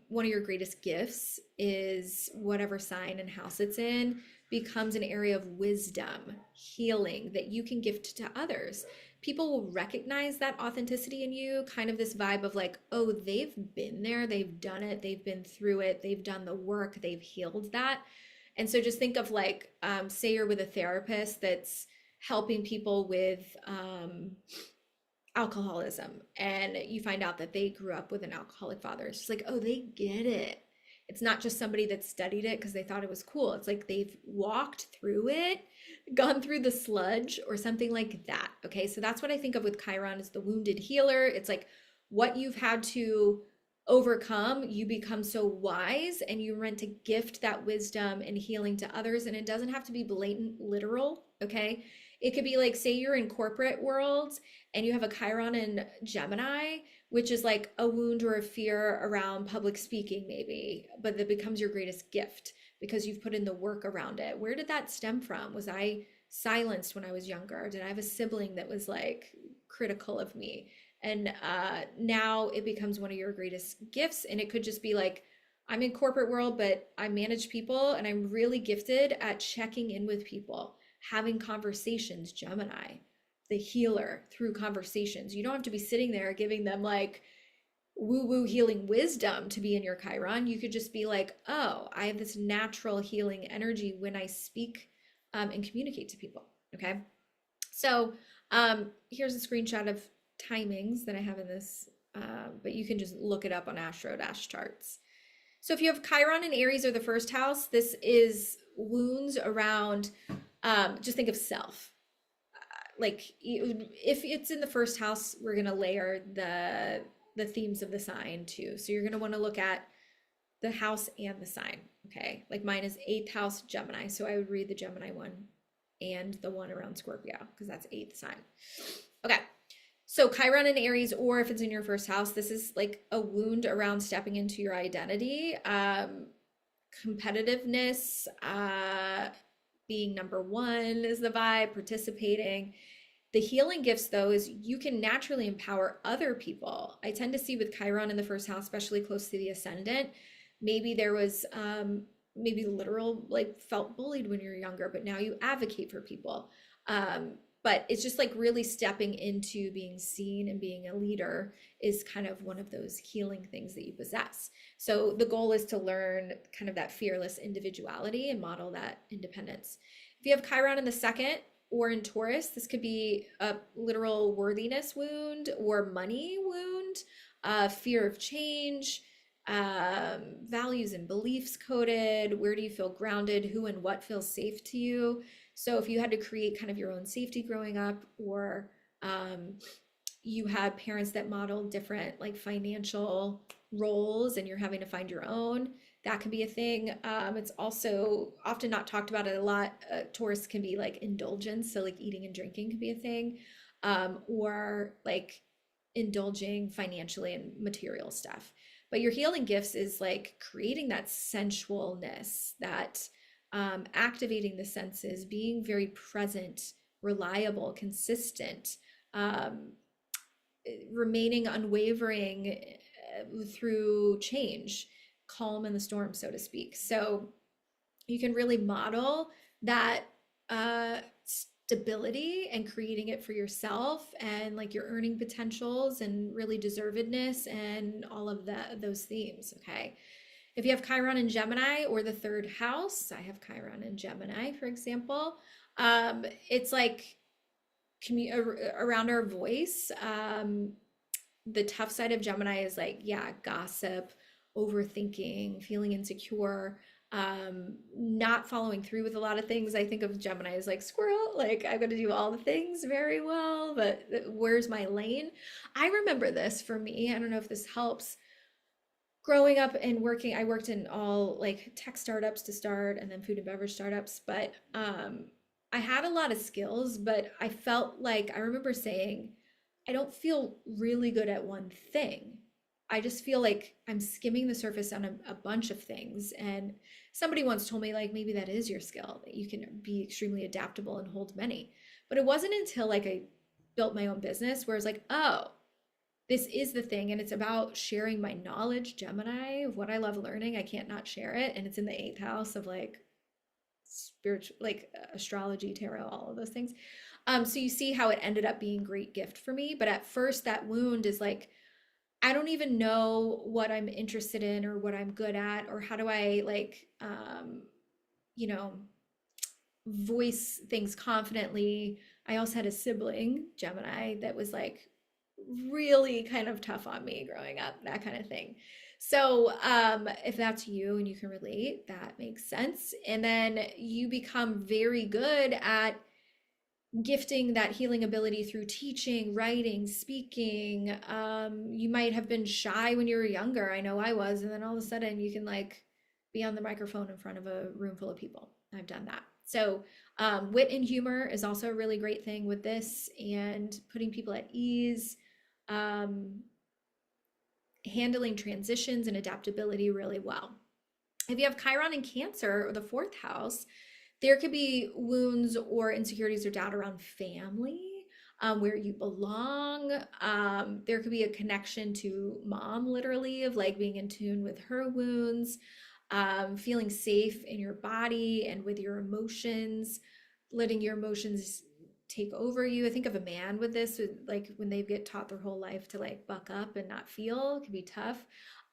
one of your greatest gifts is whatever sign and house it's in becomes an area of wisdom, healing that you can gift to others. People will recognize that authenticity in you, kind of this vibe of like, oh, they've been there, they've done it, they've been through it, they've done the work, they've healed that. And so just think of like, say you're with a therapist that's helping people with alcoholism, and you find out that they grew up with an alcoholic father. It's just like, oh, they get it. It's not just somebody that studied it because they thought it was cool. It's like they've walked through it, gone through the sludge or something like that. Okay, so that's what I think of with Chiron is the wounded healer. It's like what you've had to overcome, you become so wise and you meant to gift that wisdom and healing to others. And it doesn't have to be blatant literal, okay? It could be like, say you're in corporate worlds and you have a Chiron in Gemini, which is like a wound or a fear around public speaking maybe, but that becomes your greatest gift because you've put in the work around it. Where did that stem from? Was I silenced when I was younger? Did I have a sibling that was like critical of me? And now it becomes one of your greatest gifts. And it could just be like I'm in corporate world, but I manage people and I'm really gifted at checking in with people, having conversations, Gemini, the healer through conversations. You don't have to be sitting there giving them like woo-woo healing wisdom to be in your Chiron. You could just be like, oh, I have this natural healing energy when I speak and communicate to people. Okay. So here's a screenshot of timings that I have in this, but you can just look it up on Astro Dash charts. So if you have Chiron and Aries or the first house, this is wounds around, just think of self. Like if it's in the first house, we're going to layer the themes of the sign too. So you're going to want to look at the house and the sign. Okay. Like mine is 8th house Gemini. So I would read the Gemini one and the one around Scorpio because that's 8th sign. Okay. So Chiron and Aries, or if it's in your first house, this is like a wound around stepping into your identity, competitiveness, being number one is the vibe, participating. The healing gifts, though, is you can naturally empower other people. I tend to see with Chiron in the first house, especially close to the ascendant, maybe there was maybe literal, like felt bullied when you're younger, but now you advocate for people. But it's just like really stepping into being seen and being a leader is kind of one of those healing things that you possess. So the goal is to learn kind of that fearless individuality and model that independence. If you have Chiron in the second or in Taurus, this could be a literal worthiness wound or money wound, fear of change, values and beliefs coded. Where do you feel grounded? Who and what feels safe to you? So if you had to create kind of your own safety growing up, or you had parents that modeled different like financial roles and you're having to find your own, that can be a thing. It's also often not talked about it a lot. Taurus can be like indulgence. So like eating and drinking could be a thing, or like indulging financially in material stuff. But your healing gifts is like creating that sensualness, that activating the senses, being very present, reliable, consistent, remaining unwavering through change, calm in the storm, so to speak. So you can really model that stability and creating it for yourself and like your earning potentials and really deservedness and all of those themes. Okay. If you have Chiron in Gemini or the third house, I have Chiron in Gemini, for example, it's like around our voice. The tough side of Gemini is like, yeah, gossip, overthinking, feeling insecure, not following through with a lot of things. I think of Gemini as like squirrel, like I've got to do all the things very well, but where's my lane? I remember this for me. I don't know if this helps. Growing up and working, I worked in all like tech startups to start and then food and beverage startups, but I had a lot of skills, but I felt like I remember saying, I don't feel really good at one thing. I just feel like I'm skimming the surface on a bunch of things. And somebody once told me like maybe that is your skill, that you can be extremely adaptable and hold many. But it wasn't until like I built my own business where it's like, oh, this is the thing, and it's about sharing my knowledge, Gemini, of what I love learning. I can't not share it, and it's in the 8th house of like spiritual, like astrology, tarot, all of those things. So you see how it ended up being a great gift for me. But at first, that wound is like, I don't even know what I'm interested in or what I'm good at, or how do I like, you know, voice things confidently. I also had a sibling, Gemini, that was like really kind of tough on me growing up, that kind of thing. So if that's you and you can relate, that makes sense. And then you become very good at gifting that healing ability through teaching, writing, speaking. You might have been shy when you were younger. I know I was. And then all of a sudden you can like be on the microphone in front of a room full of people. I've done that. So wit and humor is also a really great thing with this, and putting people at ease, handling transitions and adaptability really well. If you have Chiron in Cancer or the 4th house, there could be wounds or insecurities or doubt around family. where you belong. There could be a connection to mom, literally, of like being in tune with her wounds, feeling safe in your body and with your emotions, letting your emotions take over you. I think of a man with this, like when they get taught their whole life to like buck up and not feel, it can be tough.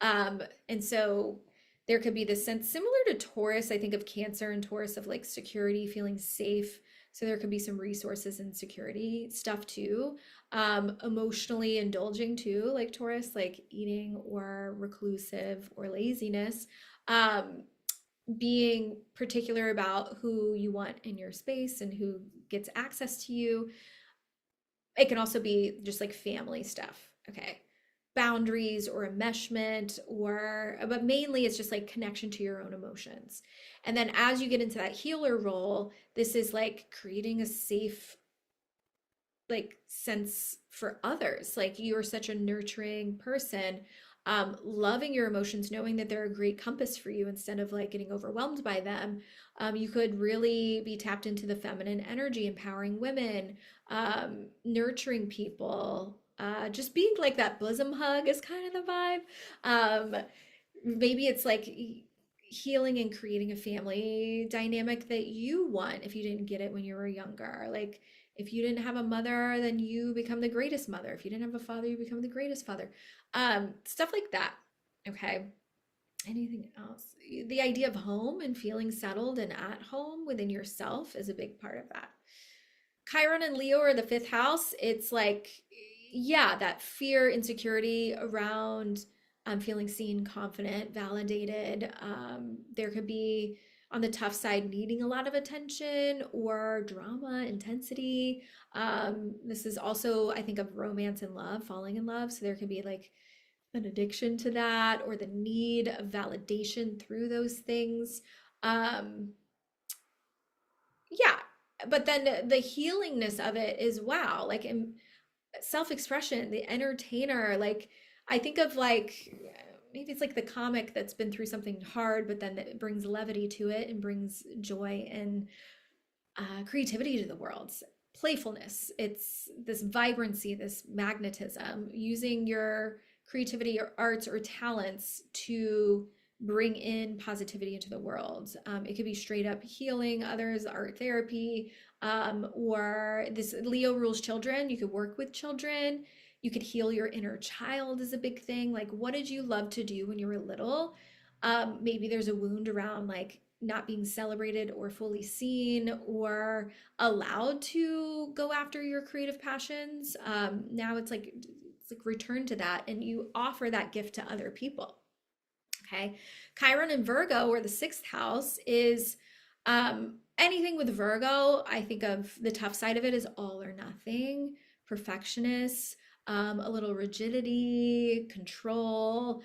And so there could be this sense similar to Taurus. I think of Cancer and Taurus of like security, feeling safe. So there could be some resources and security stuff too. Emotionally indulging too, like Taurus, like eating or reclusive or laziness. Um, being particular about who you want in your space and who gets access to you. It can also be just like family stuff. Okay. Boundaries or enmeshment, or, but mainly it's just like connection to your own emotions. And then as you get into that healer role, this is like creating a safe like sense for others. Like you are such a nurturing person, loving your emotions, knowing that they're a great compass for you instead of like getting overwhelmed by them. You could really be tapped into the feminine energy, empowering women, nurturing people, just being like that bosom hug is kind of the vibe. Maybe it's like healing and creating a family dynamic that you want if you didn't get it when you were younger. Like if you didn't have a mother, then you become the greatest mother. If you didn't have a father, you become the greatest father. Stuff like that. Okay. Anything else? The idea of home and feeling settled and at home within yourself is a big part of that. Chiron and Leo are the fifth house. It's like, yeah, that fear, insecurity around feeling seen, confident, validated. There could be on the tough side needing a lot of attention or drama, intensity. This is also, I think, of romance and love, falling in love. So there can be like an addiction to that or the need of validation through those things. Um, yeah, but then the healingness of it is wow, like self-expression, the entertainer. Like I think of like maybe it's like the comic that's been through something hard, but then it brings levity to it and brings joy and creativity to the world, playfulness. It's this vibrancy, this magnetism, using your creativity or arts or talents to bring in positivity into the world. It could be straight up healing others, art therapy, or this Leo rules children. You could work with children. You could heal your inner child is a big thing. Like, what did you love to do when you were little? Maybe there's a wound around like not being celebrated or fully seen or allowed to go after your creative passions. Now it's like return to that and you offer that gift to other people. Okay. Chiron and Virgo, or the sixth house, is anything with Virgo. I think of the tough side of it is all or nothing, perfectionists, a little rigidity, control.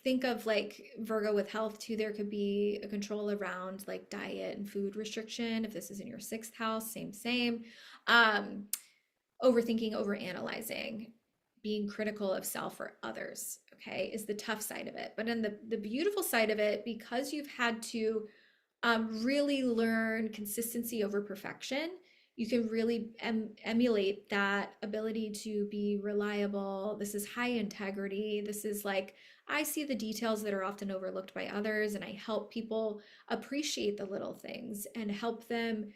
Think of like Virgo with health too. There could be a control around like diet and food restriction. If this is in your sixth house, same. Um, Overthinking, overanalyzing, being critical of self or others, okay, is the tough side of it. But then the beautiful side of it, because you've had to really learn consistency over perfection, you can really emulate that ability to be reliable. This is high integrity. This is like, I see the details that are often overlooked by others, and I help people appreciate the little things and help them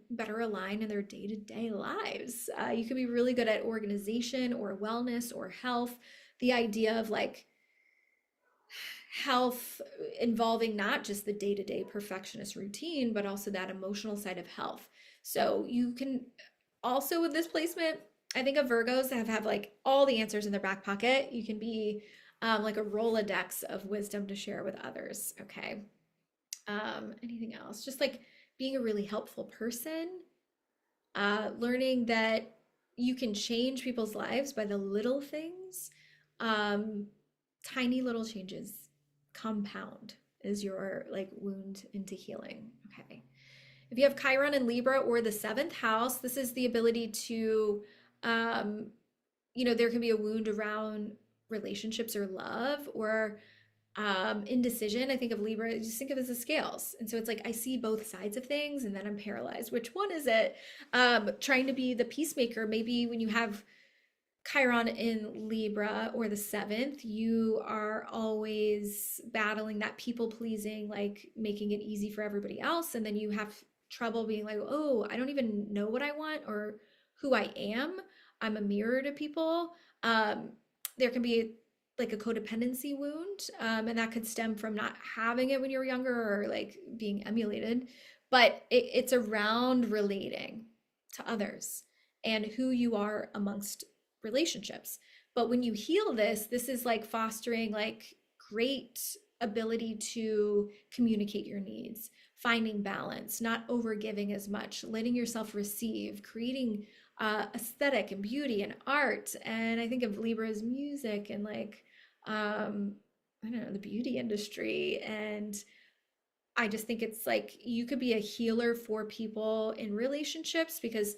better align in their day-to-day lives. You can be really good at organization or wellness or health. The idea of like health involving not just the day-to-day perfectionist routine, but also that emotional side of health. So you can also, with this placement, I think of Virgos that have like all the answers in their back pocket. You can be like a Rolodex of wisdom to share with others. Okay. Anything else? Just like being a really helpful person, learning that you can change people's lives by the little things. Tiny little changes compound is your like wound into healing. Okay. If you have Chiron and Libra or the seventh house, this is the ability to, there can be a wound around relationships or love, or Indecision, I think of Libra, I just think of it as the scales. And so it's like I see both sides of things and then I'm paralyzed. Which one is it? Trying to be the peacemaker. Maybe when you have Chiron in Libra or the seventh, you are always battling that people pleasing, like making it easy for everybody else. And then you have trouble being like, oh, I don't even know what I want or who I am. I'm a mirror to people. There can be like a codependency wound, and that could stem from not having it when you were younger or like being emulated. But it's around relating to others and who you are amongst relationships. But when you heal this is like fostering like great ability to communicate your needs, finding balance, not over giving as much, letting yourself receive, creating aesthetic and beauty and art. And I think of Libra's music and like I don't know, the beauty industry. And I just think it's like you could be a healer for people in relationships because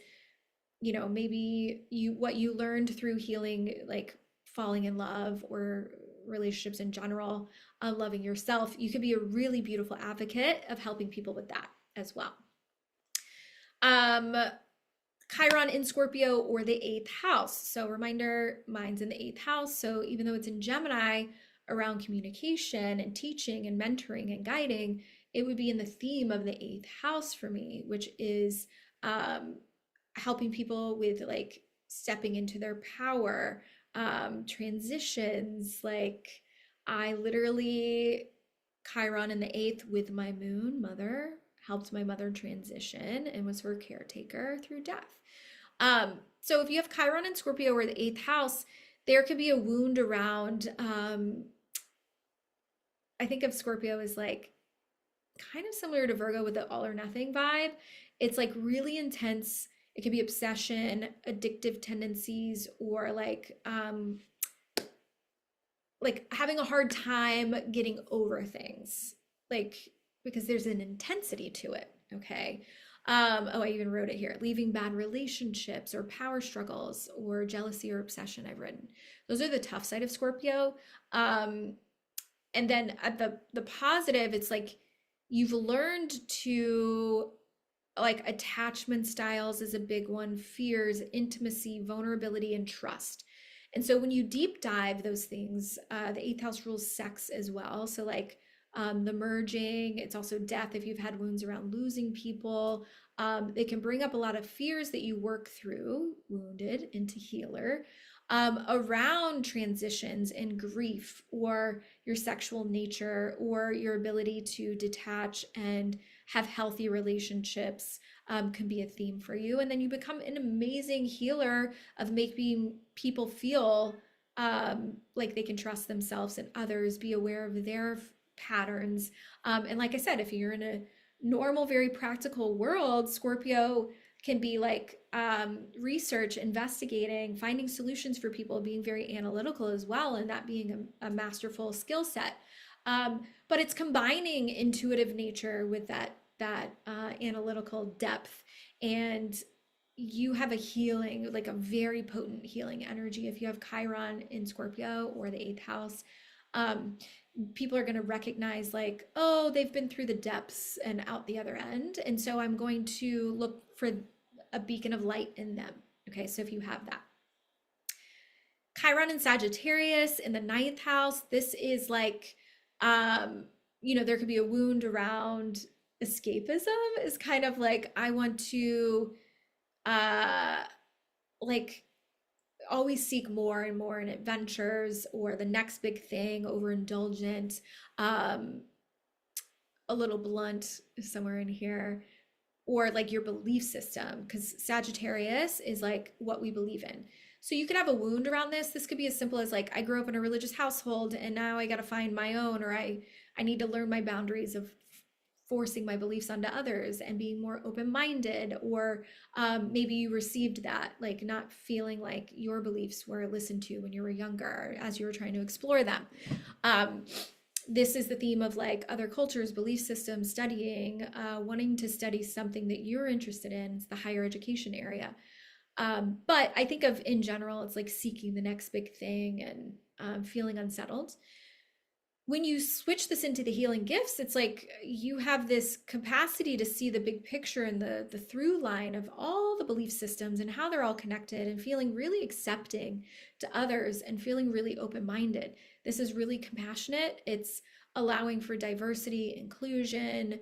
maybe what you learned through healing, like falling in love or relationships in general, loving yourself, you could be a really beautiful advocate of helping people with that as well. Chiron in Scorpio or the eighth house. So reminder, mine's in the eighth house. So even though it's in Gemini around communication and teaching and mentoring and guiding, it would be in the theme of the eighth house for me, which is helping people with like stepping into their power, transitions. Like I literally, Chiron in the eighth with my moon mother, helped my mother transition and was her caretaker through death. So if you have Chiron in Scorpio or the eighth house, there could be a wound around, I think of Scorpio as like kind of similar to Virgo with the all or nothing vibe. It's like really intense. It can be obsession, addictive tendencies, or like having a hard time getting over things, like because there's an intensity to it. Okay. Oh, I even wrote it here. Leaving bad relationships or power struggles or jealousy or obsession I've written. Those are the tough side of Scorpio. And then at the positive, it's like you've learned to like attachment styles is a big one, fears, intimacy, vulnerability, and trust. And so when you deep dive those things, the eighth house rules sex as well. So like the merging, it's also death if you've had wounds around losing people. It can bring up a lot of fears that you work through, wounded into healer, around transitions and grief or your sexual nature or your ability to detach and have healthy relationships, can be a theme for you. And then you become an amazing healer of making people feel like they can trust themselves and others, be aware of their patterns. And like I said, if you're in a normal, very practical world, Scorpio can be like research, investigating, finding solutions for people, being very analytical as well, and that being a masterful skill set. But it's combining intuitive nature with that analytical depth, and you have a healing, like a very potent healing energy if you have Chiron in Scorpio or the eighth house. People are going to recognize like, oh, they've been through the depths and out the other end. And so I'm going to look for a beacon of light in them. Okay, so if you have that. Chiron and Sagittarius in the ninth house, this is like, there could be a wound around escapism. Is kind of like, I want to like always seek more and more in adventures or the next big thing, overindulgent, a little blunt somewhere in here, or like your belief system, because Sagittarius is like what we believe in. So you could have a wound around this. This could be as simple as like, I grew up in a religious household and now I got to find my own, or I need to learn my boundaries of forcing my beliefs onto others and being more open-minded, or maybe you received that, like not feeling like your beliefs were listened to when you were younger as you were trying to explore them. This is the theme of like other cultures, belief systems, studying, wanting to study something that you're interested in. It's the higher education area. But I think of in general, it's like seeking the next big thing and feeling unsettled. when you switch this into the healing gifts, it's like you have this capacity to see the big picture and the through line of all the belief systems and how they're all connected, and feeling really accepting to others and feeling really open-minded. This is really compassionate. It's allowing for diversity, inclusion,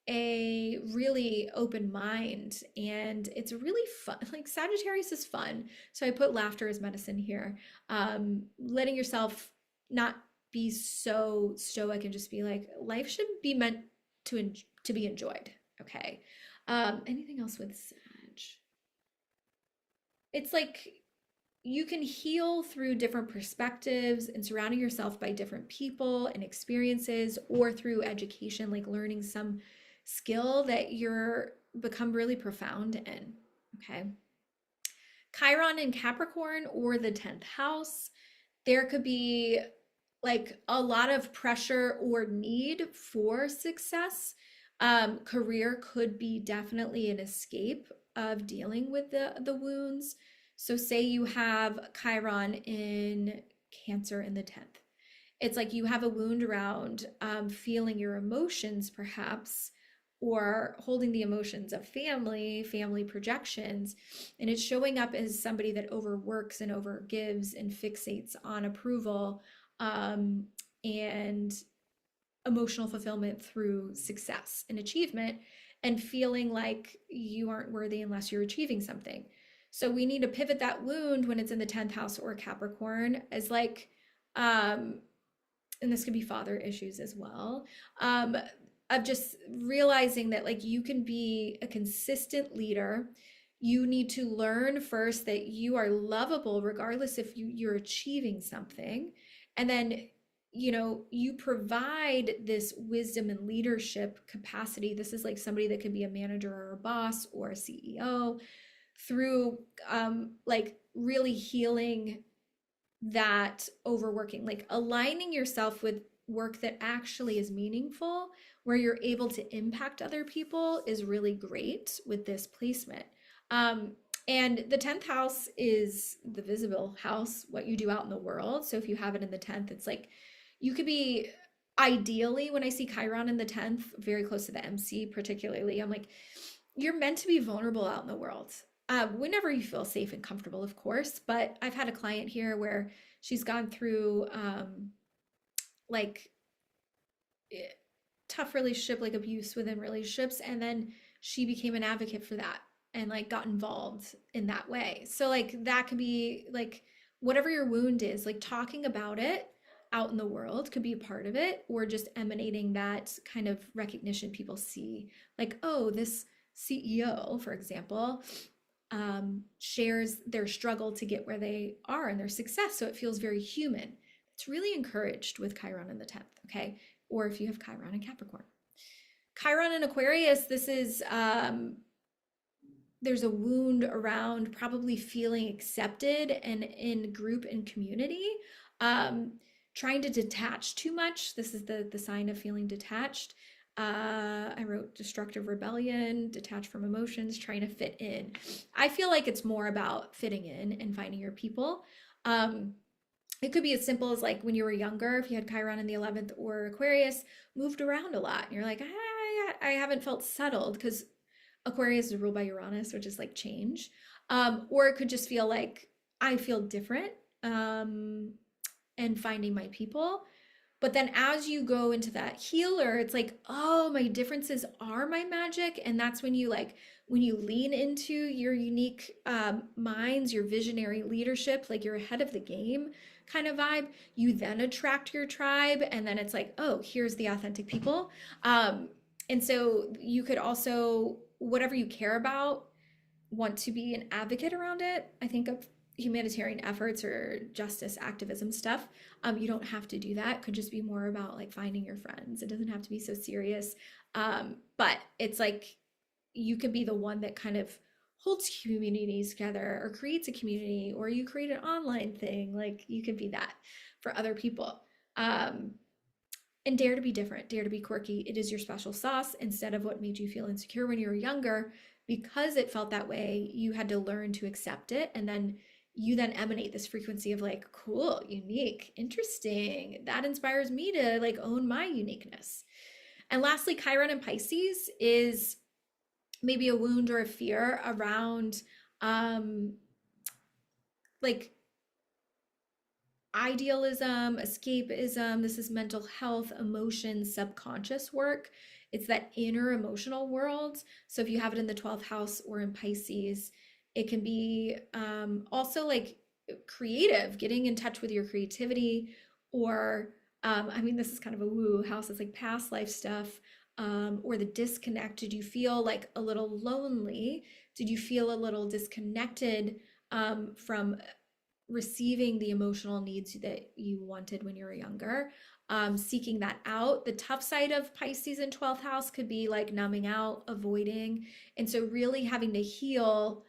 a really open mind, and it's really fun. Like Sagittarius is fun. So I put laughter as medicine here. Letting yourself not be so stoic and just be like, life should be meant to be enjoyed. Okay. Anything else with Sag? It's like you can heal through different perspectives and surrounding yourself by different people and experiences, or through education, like learning some skill that you're become really profound in. Okay. Chiron in Capricorn or the 10th house, there could be like a lot of pressure or need for success. Career could be definitely an escape of dealing with the wounds. So say you have Chiron in Cancer in the 10th. It's like you have a wound around feeling your emotions perhaps, or holding the emotions of family projections, and it's showing up as somebody that overworks and overgives and fixates on approval, and emotional fulfillment through success and achievement, and feeling like you aren't worthy unless you're achieving something. So we need to pivot that wound when it's in the 10th house or Capricorn as like, and this could be father issues as well, of just realizing that like you can be a consistent leader. You need to learn first that you are lovable regardless if you're achieving something. And then, you provide this wisdom and leadership capacity. This is like somebody that could be a manager or a boss or a CEO, through like really healing that overworking, like aligning yourself with work that actually is meaningful, where you're able to impact other people, is really great with this placement. And the 10th house is the visible house, what you do out in the world. So if you have it in the 10th, it's like you could be, ideally, when I see Chiron in the 10th, very close to the MC particularly, I'm like, you're meant to be vulnerable out in the world. Whenever you feel safe and comfortable, of course. But I've had a client here where she's gone through like tough relationship, like abuse within relationships, and then she became an advocate for that and like got involved in that way. So like that could be like whatever your wound is, like talking about it out in the world could be a part of it, or just emanating that kind of recognition people see, like, oh, this CEO, for example, shares their struggle to get where they are and their success. So it feels very human. It's really encouraged with Chiron in the 10th, okay? Or if you have Chiron in Capricorn. Chiron in Aquarius, this is, there's a wound around probably feeling accepted and in group and community, trying to detach too much. This is the sign of feeling detached. I wrote destructive rebellion, detached from emotions, trying to fit in. I feel like it's more about fitting in and finding your people. It could be as simple as like when you were younger, if you had Chiron in the 11th or Aquarius, moved around a lot. And you're like, I haven't felt settled, because Aquarius is ruled by Uranus, which is like change. Or it could just feel like I feel different, and finding my people. But then as you go into that healer, it's like, oh, my differences are my magic. And that's when you lean into your unique minds, your visionary leadership, like you're ahead of the game kind of vibe, you then attract your tribe. And then it's like, oh, here's the authentic people. And so you could also, whatever you care about, want to be an advocate around it. I think of humanitarian efforts or justice activism stuff. You don't have to do that. It could just be more about like finding your friends. It doesn't have to be so serious. But it's like you could be the one that kind of holds communities together, or creates a community, or you create an online thing. Like you could be that for other people. And dare to be different, dare to be quirky. It is your special sauce. Instead of what made you feel insecure when you were younger, because it felt that way, you had to learn to accept it, and then you then emanate this frequency of like, cool, unique, interesting. That inspires me to like own my uniqueness. And lastly, Chiron in Pisces is maybe a wound or a fear around like idealism, escapism. This is mental health, emotion, subconscious work. It's that inner emotional world. So if you have it in the 12th house or in Pisces, it can be also like creative, getting in touch with your creativity, or I mean, this is kind of a woo house. It's like past life stuff, or the disconnect. Did you feel like a little lonely? Did you feel a little disconnected from receiving the emotional needs that you wanted when you were younger? Seeking that out. The tough side of Pisces in 12th house could be like numbing out, avoiding. And so really having to heal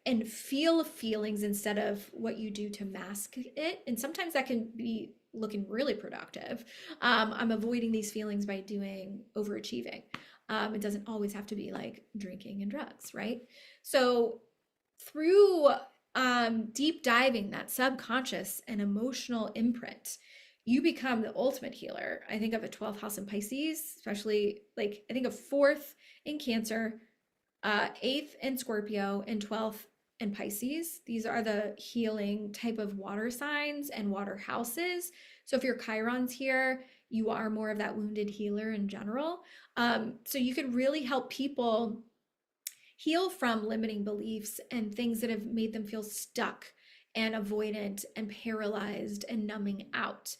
and feel feelings instead of what you do to mask it. And sometimes that can be looking really productive. I'm avoiding these feelings by doing overachieving. It doesn't always have to be like drinking and drugs, right? So through deep diving that subconscious and emotional imprint, you become the ultimate healer. I think of a 12th house in Pisces, especially like I think of 4th in Cancer, 8th in Scorpio, and 12th in Pisces. These are the healing type of water signs and water houses. So if your Chiron's here, you are more of that wounded healer in general. So you could really help people heal from limiting beliefs and things that have made them feel stuck and avoidant and paralyzed and numbing out.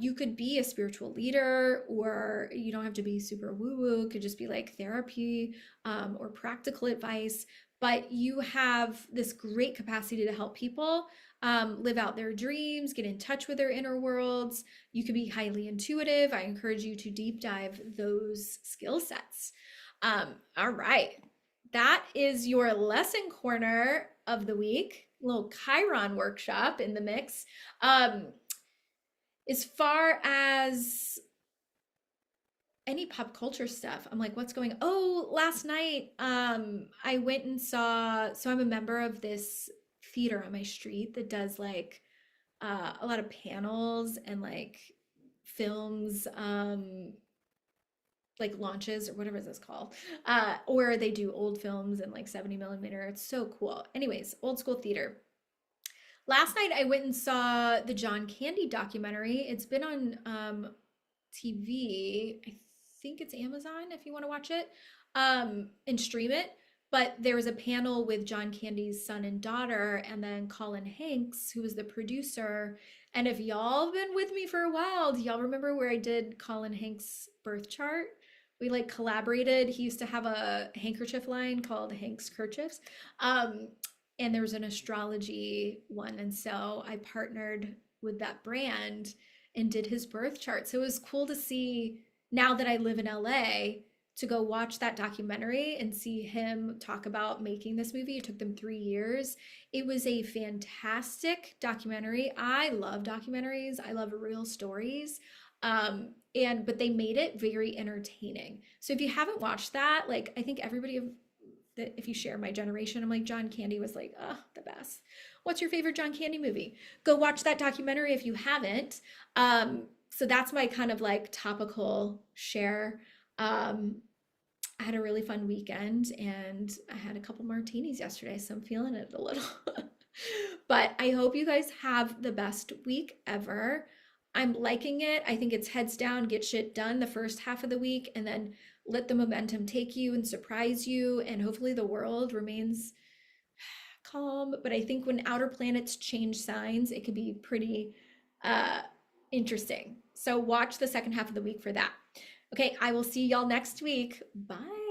You could be a spiritual leader, or you don't have to be super woo-woo. It could just be like therapy or practical advice. But you have this great capacity to help people live out their dreams, get in touch with their inner worlds. You could be highly intuitive. I encourage you to deep dive those skill sets. All right. That is your lesson corner of the week. A little Chiron workshop in the mix. As far as any pop culture stuff, I'm like, what's going on? Oh, last night, I went and saw, so I'm a member of this theater on my street that does like a lot of panels and like films, like launches or whatever this called, or they do old films and like 70 millimeter. It's so cool. Anyways, old school theater. Last night I went and saw the John Candy documentary. It's been on TV. I think it's Amazon if you want to watch it and stream it. But there was a panel with John Candy's son and daughter, and then Colin Hanks, who was the producer. And if y'all have been with me for a while, do y'all remember where I did Colin Hanks' birth chart? We like collaborated. He used to have a handkerchief line called Hank's Kerchiefs. And there was an astrology one. And so I partnered with that brand and did his birth chart. So it was cool to see, now that I live in LA, to go watch that documentary and see him talk about making this movie. It took them 3 years. It was a fantastic documentary. I love documentaries. I love real stories. But they made it very entertaining. So if you haven't watched that, like I think everybody, that if you share my generation, I'm like, John Candy was like, oh, the best. What's your favorite John Candy movie? Go watch that documentary if you haven't. So that's my kind of like topical share. I had a really fun weekend and I had a couple martinis yesterday, so I'm feeling it a little. But I hope you guys have the best week ever. I'm liking it. I think it's heads down, get shit done the first half of the week, and then let the momentum take you and surprise you. And hopefully the world remains calm. But I think when outer planets change signs, it could be pretty interesting. So watch the second half of the week for that. Okay, I will see y'all next week. Bye.